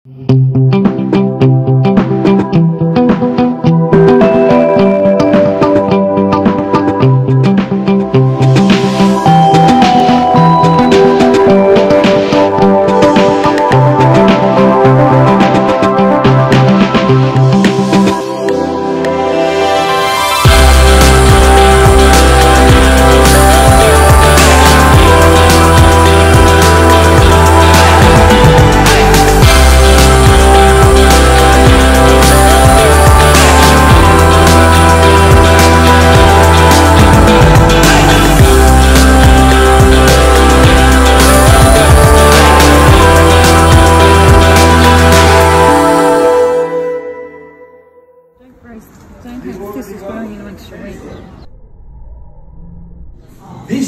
This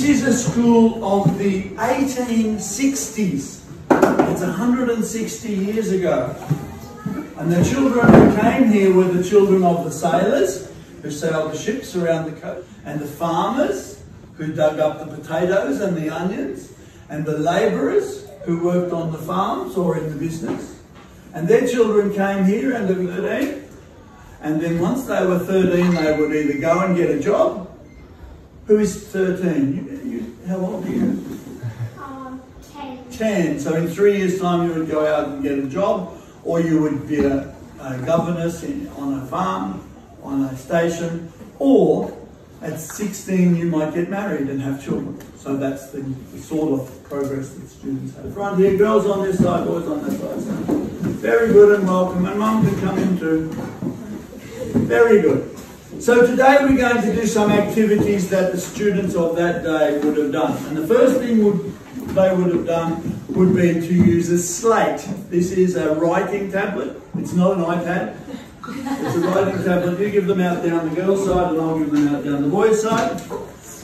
is a school of the 1860s. It's 160 years ago. And the children who came here were the children of the sailors who sailed the ships around the coast, and the farmers who dug up the potatoes and the onions, and the labourers who worked on the farms or in the business. And their children came here under 13. And then once they were 13, they would either go and get a job. Who is 13? How old are you? 10. 10. So in 3 years' time, you would go out and get a job, or you would be a governess on a farm, on a station, or at 16, you might get married and have children. So that's the sort of progress that students have. Front here, girls on this side, boys on that side. So very good and welcome. And Mum can come in too. Very good. So today we're going to do some activities that the students of that day would have done. And the first thing they would have done would be to use a slate. This is a writing tablet. It's not an iPad. It's a writing tablet. You give them out down the girls' side and I'll give them out down the boys' side.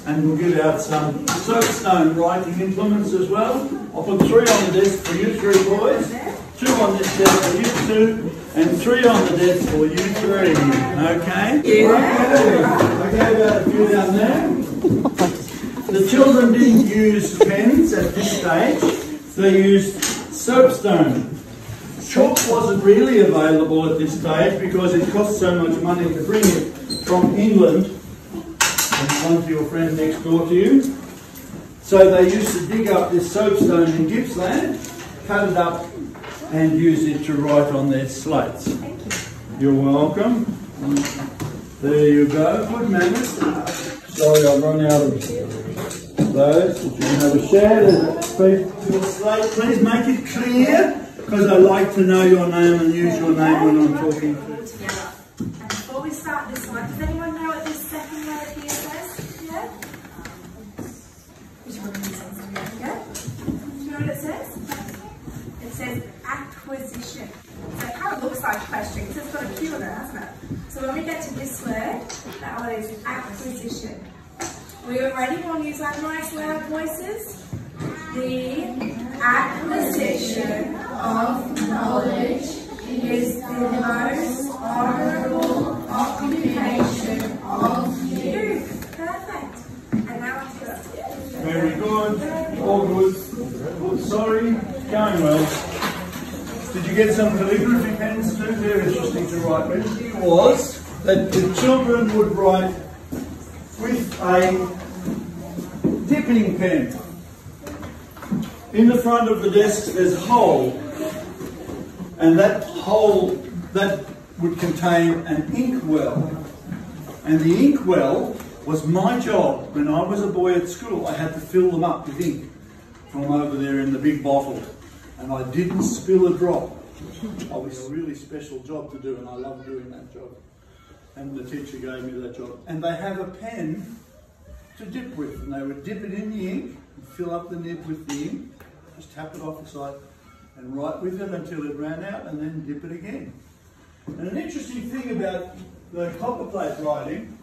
And we'll give out some soapstone writing implements as well. I'll put 3 on the desk for you 3 boys, 2 on this desk for you 2, and 3 on the desk for you 3. Okay? Yeah. Okay, about a few down there. The children didn't use pens at this stage. They used soapstone. Chalk wasn't really available at this stage because it cost so much money to bring it from England and one to your friend next door to you. So they used to dig up this soapstone in Gippsland, cut it up and use it to write on their slates. Thank you. You're welcome. There you go. Good manners. Sorry, I've run out of those. If you can have a share, your slate. Please make it clear, because I like to know your name and use your name when I'm talking to you. And before we start this one, does anyone know what this second word here says? Yeah? Which one of these ones do we have to go? Do you know what it says? It says acquisition. So it kind of looks like a question because it's got a Q in it, hasn't it? So when we get to this word, that one is acquisition. We are ready? We'll use our nice loud voices. The acquisition of knowledge is the most honourable occupation of youth. Perfect. And now on to us. Very good. All good. Good. Sorry. Going well. Did you get some calligraphy pens too? They're interesting to write with. It was that the children would write with a dipping pen. In the front of the desk there's a hole, and that hole that would contain an ink well. And the ink well was my job. When I was a boy at school, I had to fill them up with ink from over there in the big bottle. And I didn't spill a drop. It was a really special job to do, and I loved doing that job. And the teacher gave me that job. And they have a pen to dip with, and they would dip it in the ink, and fill up the nib with the ink, just tap it off the side, and write with it until it ran out, and then dip it again. And an interesting thing about the copper plate writing,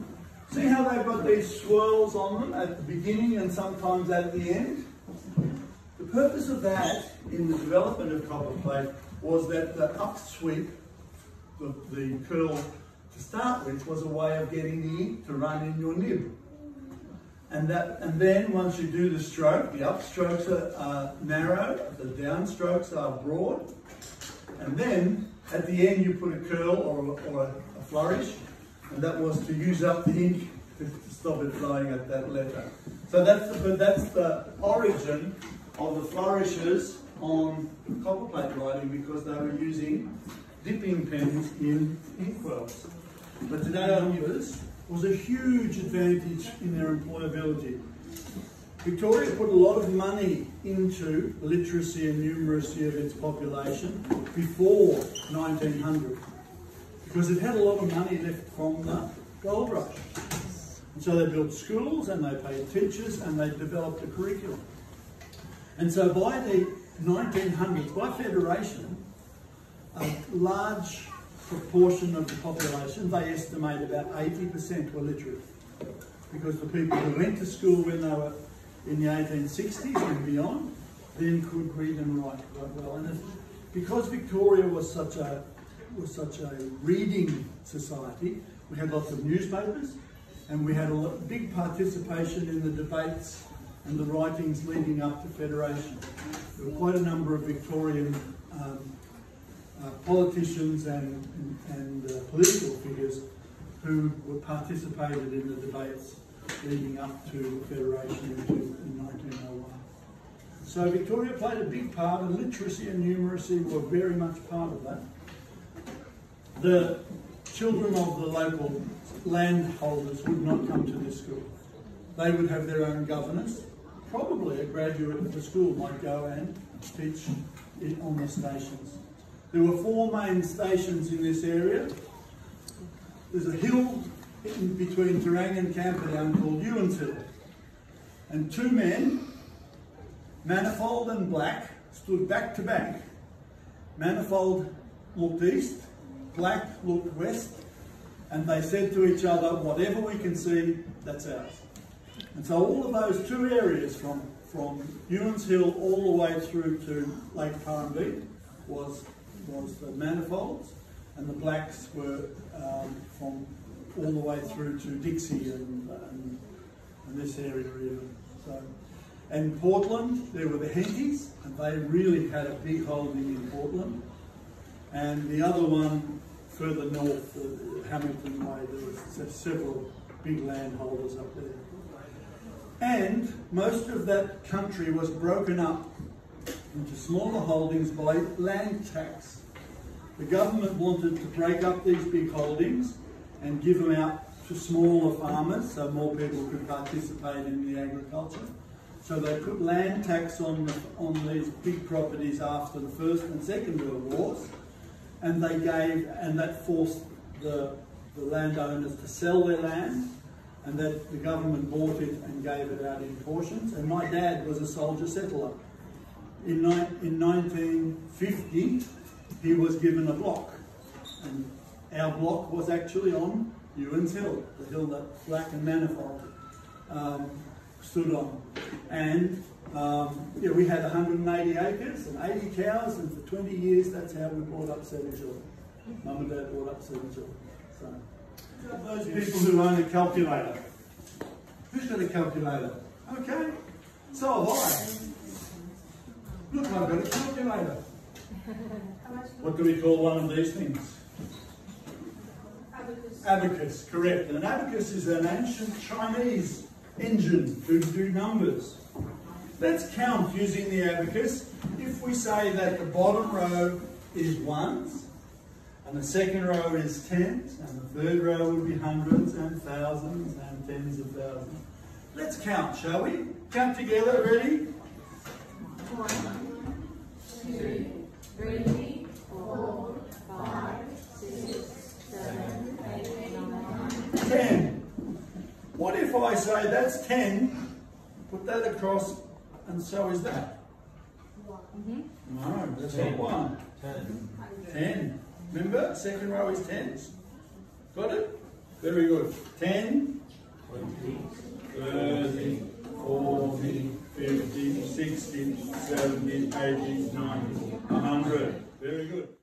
see how they've got these swirls on them at the beginning and sometimes at the end? The purpose of that in the development of copper plate was that the upsweep, the curl to start with, was a way of getting the ink to run in your nib. And then once you do the stroke, the upstrokes are narrow, the downstrokes are broad, And then at the end you put a curl or a flourish, and that was to use up the ink to stop it flowing at that letter. So that's the origin of the flourishes on copperplate writing, because they were using dipping pens in inkwells. But today Olympus was a huge advantage in their employability. Victoria put a lot of money into literacy and numeracy of its population before 1900, because it had a lot of money left from the gold rush. And so they built schools and they paid teachers and they developed a curriculum. And so by the 1900s, by federation, a large proportion of the population, they estimate about 80% were literate. Because the people who went to school when they were in the 1860s and beyond, then could read and write quite well. And because Victoria was such a reading society, we had lots of newspapers, and we had a big participation in the debates and the writings leading up to Federation. There were quite a number of Victorian politicians and political figures who were participated in the debates leading up to Federation in 1901. So Victoria played a big part, and literacy and numeracy were very much part of that. The children of the local landholders would not come to this school. They would have their own governess. Probably a graduate of the school might go and teach on the stations. There were 4 main stations in this area. There's a hill in between Terang and Camperdown called Ewan's Hill. And 2 men, Manifold and Black, stood back to back. Manifold looked east, Black looked west, and they said to each other, whatever we can see, that's ours. And so all of those 2 areas from Ewan's Hill all the way through to Lake Parnbeet was the Manifolds, and the Blacks were from all the way through to Dixie and this area even. So, and Portland, there were the Henties, and they really had a big holding in Portland. And the other one further north, Hamilton Way, there was several big landholders up there. And most of that country was broken up into smaller holdings by land tax. The government wanted to break up these big holdings and give them out to smaller farmers so more people could participate in the agriculture. So they put land tax on these big properties after the First and Second World Wars, and that forced the landowners to sell their land, and that the government bought it and gave it out in portions. And my dad was a soldier settler. In 1950, he was given a block, and our block was actually on Ewan's Hill, the hill that Black and Manifold stood on. And yeah, we had 180 acres and 80 cows, and for 20 years that's how we brought up 7 children. Mum and Dad brought up 7 children. So, those people who own a calculator. Who's got a calculator? Okay, so have I. Look, I've got a calculator. What do we call one of these things? Abacus. Abacus, correct. And an abacus is an ancient Chinese engine to do numbers. Let's count using the abacus. If we say that the bottom row is ones, and the second row is tens, and the third row would be hundreds and thousands and tens of thousands. Let's count, shall we? Count together, ready? 1, 2, 3, 4, 5, 6, 7, 8, 9, 10. What if I say that's 10, put that across, and so is that? No, that's not 1. 10. Remember, second row is tens. Got it? Very good. 10, 20, 30, 40, 50, 60, 70, 80, 90, 100. Very good.